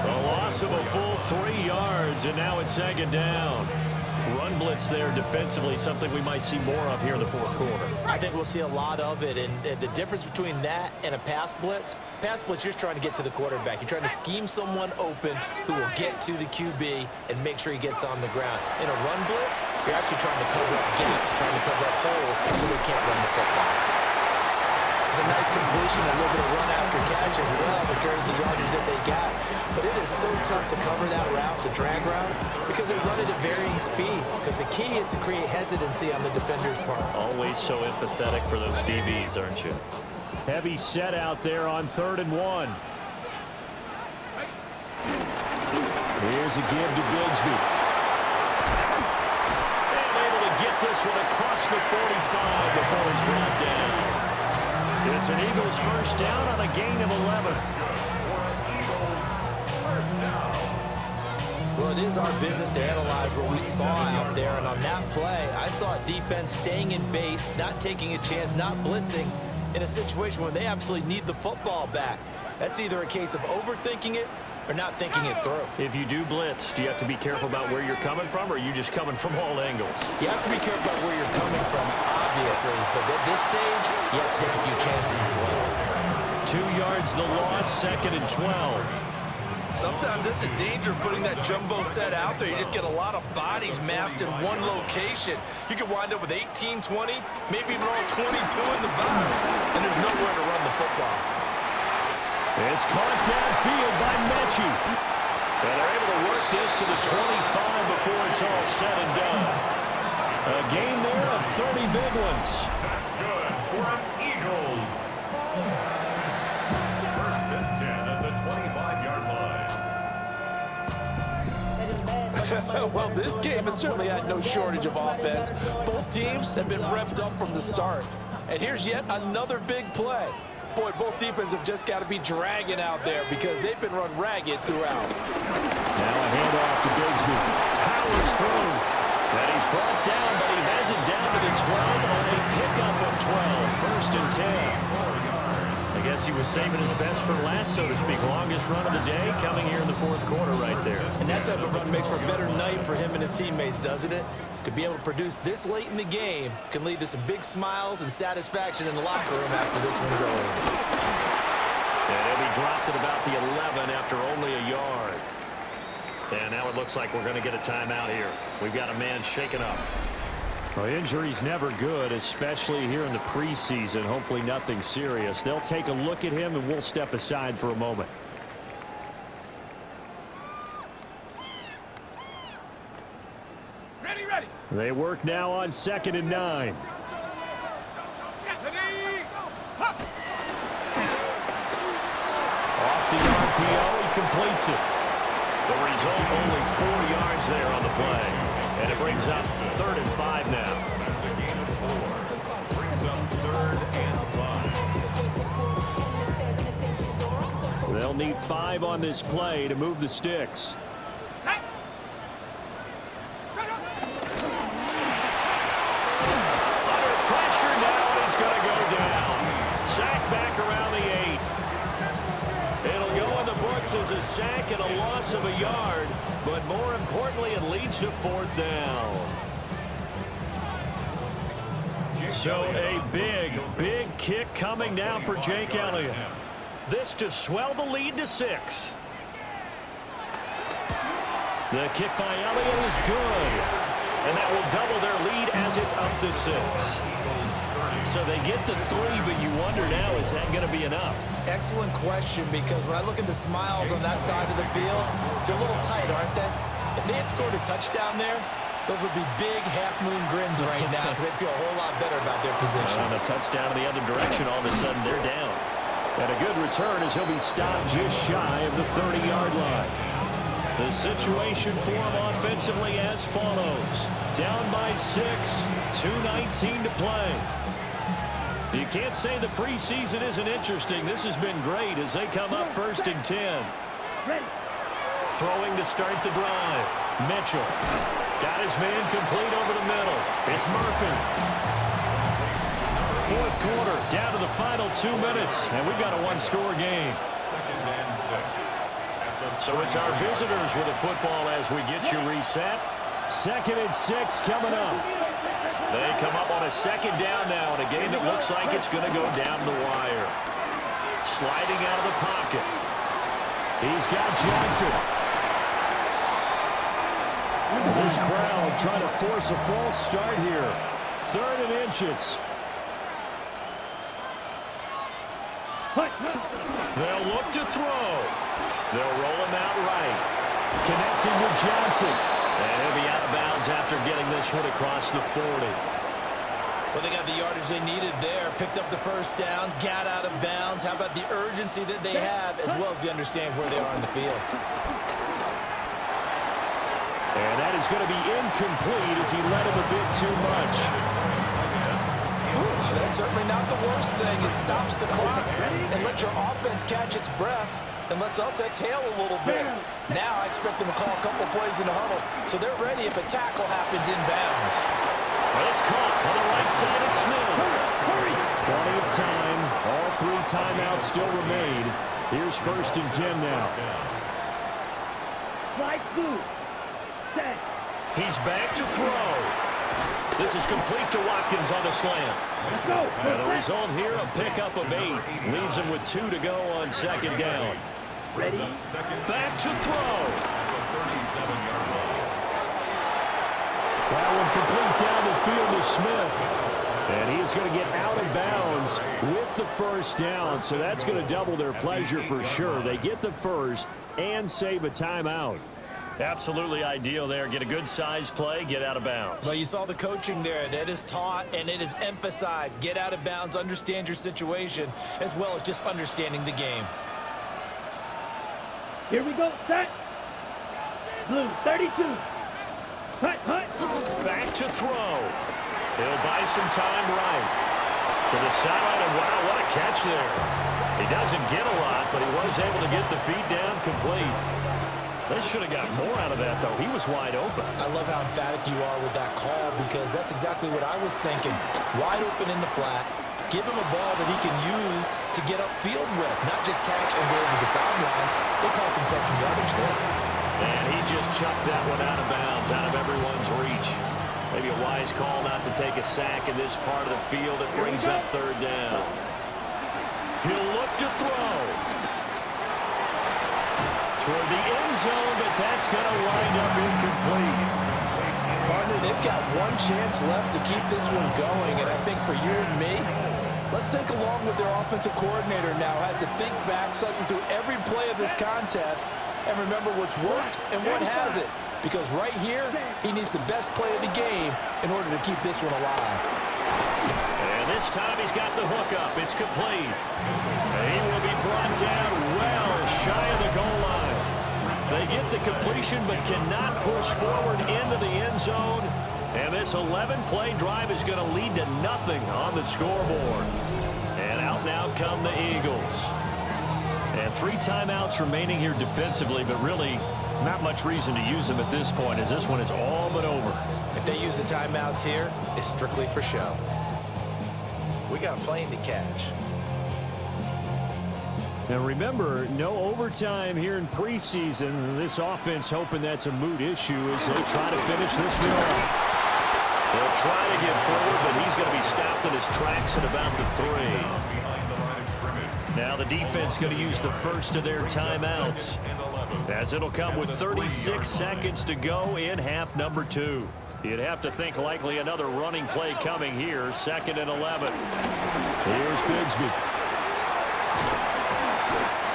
Speaker 1: A loss of a full 3 yards, and now it's 2nd down. Run blitz there defensively, something we might see more of here in the fourth quarter.
Speaker 2: I think we'll see a lot of it, and the difference between that and a pass blitz, you're just trying to get to the quarterback. You're trying to scheme someone open who will get to the QB and make sure he gets on the ground. In a run blitz, you're actually trying to cover up gaps, trying to cover up holes so they can't run the football. It's a nice completion, a little bit of run after catch as well to carry the yardage that they got. But it is so tough to cover that route, the drag route, because they run it at varying speeds. Because the key is to create hesitancy on the defender's part.
Speaker 1: Always so empathetic for those DBs, aren't you? Heavy set out there on 3rd and 1. Here's a give to Bigsby. And able to get this one across the 45 before it's brought down. It's an Eagles first down on a gain of 11.
Speaker 2: Well, it is our business to analyze what we saw out there, and on that play, I saw a defense staying in base, not taking a chance, not blitzing, in a situation where they absolutely need the football back. That's either a case of overthinking it or not thinking it through.
Speaker 1: If you do blitz, do you have to be careful about where you're coming from, or are you just coming from all angles?
Speaker 2: You have to be careful about where you're coming from, obviously, but at this stage, you have to take a few chances as well.
Speaker 1: 2 yards the loss, 2nd and 12.
Speaker 2: sometimes it's a danger putting that jumbo set out there. You just get a lot of bodies massed in one location. You could wind up with 18, 20, maybe even all 22 in the box, and there's nowhere to run the football.
Speaker 1: It's caught downfield by Mechie. And they're able to work this to the 25 before it's all said and done. A gain there of 30 big ones.
Speaker 4: That's good for an Eagles. First and 10 at the 25-yard line.
Speaker 3: Well, this game has certainly had no shortage of offense. Both teams have been revved up from the start. And here's yet another big play. Boy, both defenses have just got to be dragging out there because they've been run ragged throughout.
Speaker 1: Now a handoff to Bigsby. Powers through. And he's brought down, but he has it down to the 12 on a pickup of 12. First and 10. I guess he was saving his best for last, so to speak. Longest run of the day coming here in the fourth quarter right there.
Speaker 2: And that type of run makes for a better night for him and his teammates, doesn't it? To be able to produce this late in the game can lead to some big smiles and satisfaction in the locker room after this one's over.
Speaker 1: And he'll be dropped at about the 11 after only a yard. And now it looks like we're going to get a timeout here. We've got a man shaken up. Well, injury's never good, especially here in the preseason. Hopefully nothing serious. They'll take a look at him, and we'll step aside for a moment.
Speaker 5: Ready.
Speaker 1: They work now on 2nd and 9. Off the RPO, he completes it. The result, only 4 yards there on the play. And it brings up 3rd and 5 now.
Speaker 4: That's a gain of 4. Brings up 3rd and 5.
Speaker 1: They'll need 5 on this play to move the sticks. Under pressure now, he's going to go down. Sack back around the 8. It'll go in the books as a sack and a loss of a yard, but more importantly, it leads to 4th down. So a big kick coming now for Jake Elliott. This to swell the lead to 6. The kick by Elliott is good, and that will double their lead as it's up to 6. So they get the 3, but you wonder now, is that going to be enough?
Speaker 2: Excellent question, because when I look at the smiles on that side of the field, they're a little tight, aren't they? If they had scored a touchdown there, those would be big half-moon grins right now because they'd feel a whole lot better about their position.
Speaker 1: On a touchdown in the other direction, all of a sudden they're down. And a good return as he'll be stopped just shy of the 30-yard line. The situation for him offensively as follows. Down by 6, 2:19 to play. You can't say the preseason isn't interesting. This has been great as they come up 1st and 10. Throwing to start the drive. Mitchell got his man complete over the middle. It's Murphy. 4th quarter, down to the final 2 minutes, and we've got a 1-score game.
Speaker 4: 2nd and 6.
Speaker 1: So it's our visitors with the football as we get you reset. 2nd and 6 coming up. They come up on a 2nd down now in a game that looks like it's going to go down the wire. Sliding out of the pocket. He's got Johnson. This crowd trying to force a false start here. 3rd and inches. They'll look to throw. They'll roll him out right. Connecting with Johnson. And he'll be out of bounds after getting this one across the 40.
Speaker 2: Well, they got the yardage they needed there. Picked up the 1st down, got out of bounds. How about the urgency that they have, as well as they understand where they are in the field.
Speaker 1: And that is going to be incomplete as he led him a bit too much.
Speaker 3: That's certainly not the worst thing. It stops the clock and lets your offense catch its breath and lets us exhale a little bit. Now I expect them to call a couple plays in the huddle so they're ready if a tackle happens in bounds.
Speaker 1: Well, it's caught on the right side of Smith. Plenty of time. All 3 timeouts still remain. Here's 1st and 10 now. He's back to throw. This is complete to Watkins on the slant. And the result here, a pickup of 8. Leaves him with 2 to go on 2nd down.
Speaker 4: Brings up second.
Speaker 1: Back to throw.
Speaker 4: At the 37-yard line.
Speaker 1: That one complete down the field to Smith. And he is going to get out of bounds with the first down. So that's going to double their pleasure for sure. They get the first and save a timeout. Absolutely ideal there. Get a good size play, get out of bounds.
Speaker 2: Well, you saw the coaching there. That is taught and it is emphasized. Get out of bounds, understand your situation, as well as just understanding the game.
Speaker 5: Here we go, set. Blue, 32. Hut, hut.
Speaker 1: Back to throw. He'll buy some time right. To the sideline, and wow, what a catch there. He doesn't get a lot, but he was able to get the feet down complete. They should have got more out of that, though. He was wide open.
Speaker 2: I love how emphatic you are with that call because that's exactly what I was thinking. Wide open in the flat. Give him a ball that he can use to get upfield with, not just catch and go over the sideline. They cost themselves some yardage there.
Speaker 1: And he just chucked that one out of bounds, out of everyone's reach. Maybe a wise call not to take a sack in this part of the field. It brings up third down. He'll look to throw. Toward the end zone, but that's going to wind up incomplete.
Speaker 3: Partner, they've got one chance left to keep this one going, and I think for you and me, let's think along with their offensive coordinator now has to think back, cycle through every play of this contest, and remember what's worked and what hasn't. Because right here, he needs the best play of the game in order to keep this one alive.
Speaker 1: And this time he's got the hook up. It's complete. And he will be brought down well shy of the goal line. They get the completion but cannot push forward into the end zone. And this 11-play drive is going to lead to nothing on the scoreboard. And out now come the Eagles. And 3 timeouts remaining here defensively, but really not much reason to use them at this point as this one is all but over.
Speaker 2: If they use the timeouts here, it's strictly for show. We got a plane to catch.
Speaker 1: Now remember, no overtime here in preseason. This offense hoping that's a moot issue as they try to finish this one off. They'll try to get forward, but he's going to be stopped in his tracks at about the 3. Now the defense going to use the first of their timeouts, as it'll come with 36 seconds to go in half number 2. You'd have to think likely another running play coming here, 2nd and 11. Here's Bigsby.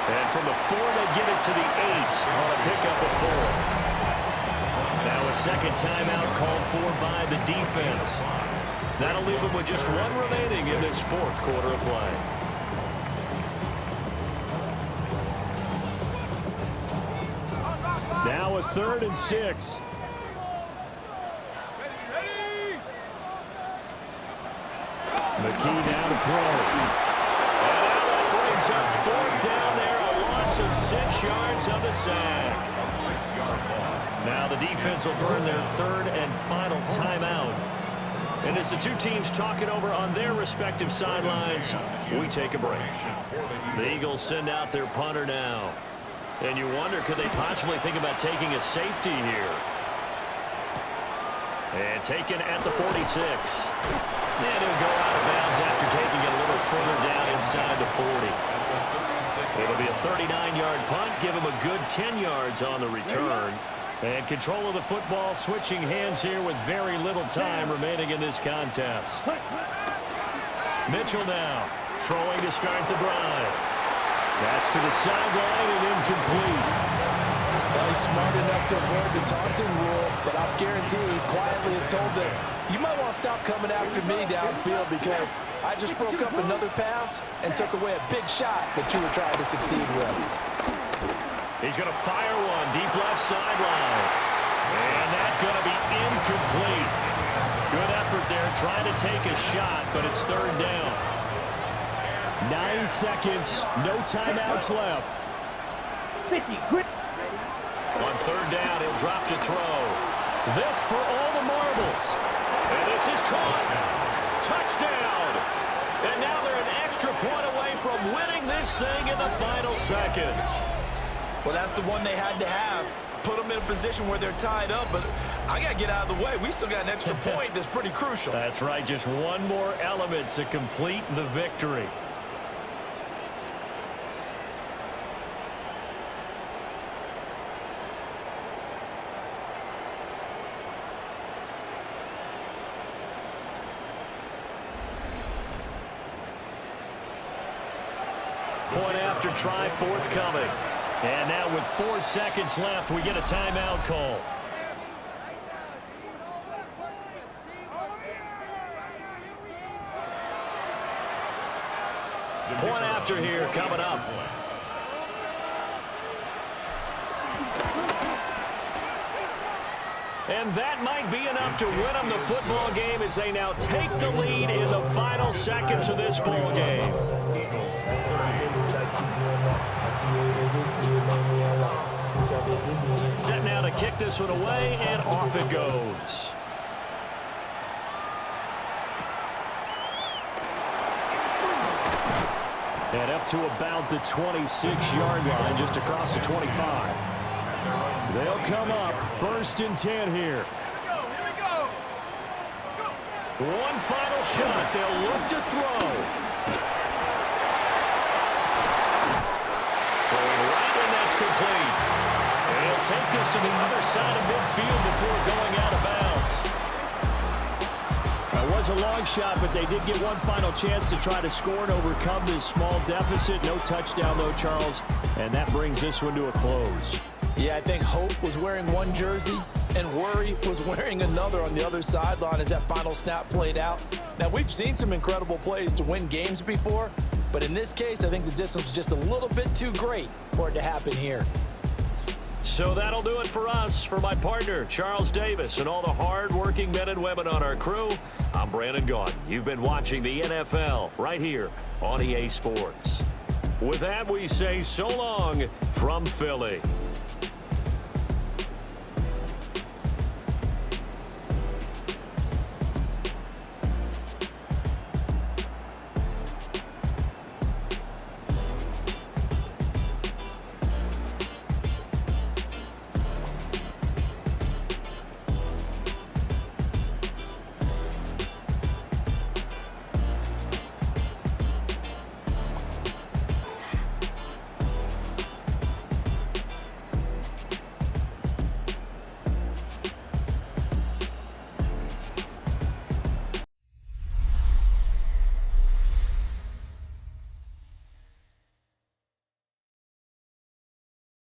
Speaker 1: And from the 4, they get it to the 8 on a pickup of 4. Now a second timeout called for by the defense. That'll leave them with just 1 remaining in this 4th quarter of play. Now a 3rd and 6. McKee now to throw. And now that brings up 4th down there. A loss of 6 yards on the sack. Now the defense will burn their 3rd and final timeout. And as the 2 teams talk it over on their respective sidelines, we take a break. The Eagles send out their punter now. And you wonder, could they possibly think about taking a safety here? And taken at the 46. And he'll go out of bounds after taking it a little further down inside the 40. It'll be a 39-yard punt, give him a good 10 yards on the return. And control of the football switching hands here with very little time remaining in this contest. Mitchell now throwing to start the drive. That's to the sideline and incomplete.
Speaker 3: Well, he's smart enough to avoid the taunting rule, but I'll guarantee he quietly has told them, you might want to stop coming after me downfield because I just broke up another pass and took away a big shot that you were trying to succeed with.
Speaker 1: He's going to fire one deep left sideline. And that's going to be incomplete. Good effort there trying to take a shot, but it's 3rd down. 9 seconds, no timeouts left.
Speaker 5: 50, quick.
Speaker 1: On 3rd down, he'll drop to throw. This for all the marbles. And this is caught. Touchdown. And now they're an extra point away from winning this thing in the final seconds.
Speaker 2: Well, that's the one they had to have. Put them in a position where they're tied up, but I got to get out of the way. We still got an extra point that's pretty crucial.
Speaker 1: That's right, just one more element to complete the victory. after try forthcoming. And now with 4 seconds left, we get a timeout call. Point after here coming up. And that might be enough to win them the football game as they now take the lead in the final seconds of this ball game. Set now to kick this one away, and off it goes. And up to about the 26-yard line, just across the 25. They'll come up 1st and 10 here. One final shot. They'll look to throw. Throwing right, and that's complete. And he'll take this to the other side of midfield before going out of bounds. That was a long shot, but they did get one final chance to try to score and overcome this small deficit. No touchdown, though, Charles. And that brings this one to a close.
Speaker 3: Yeah, I think Hope was wearing one jersey and Worry was wearing another on the other sideline as that final snap played out. Now, we've seen some incredible plays to win games before, but in this case, I think the distance was just a little bit too great for it to happen here.
Speaker 1: So that'll do it for us. For my partner, Charles Davis, and all the hard-working men and women on our crew, I'm Brandon Gaudin. You've been watching the NFL right here on EA Sports. With that, we say so long from Philly.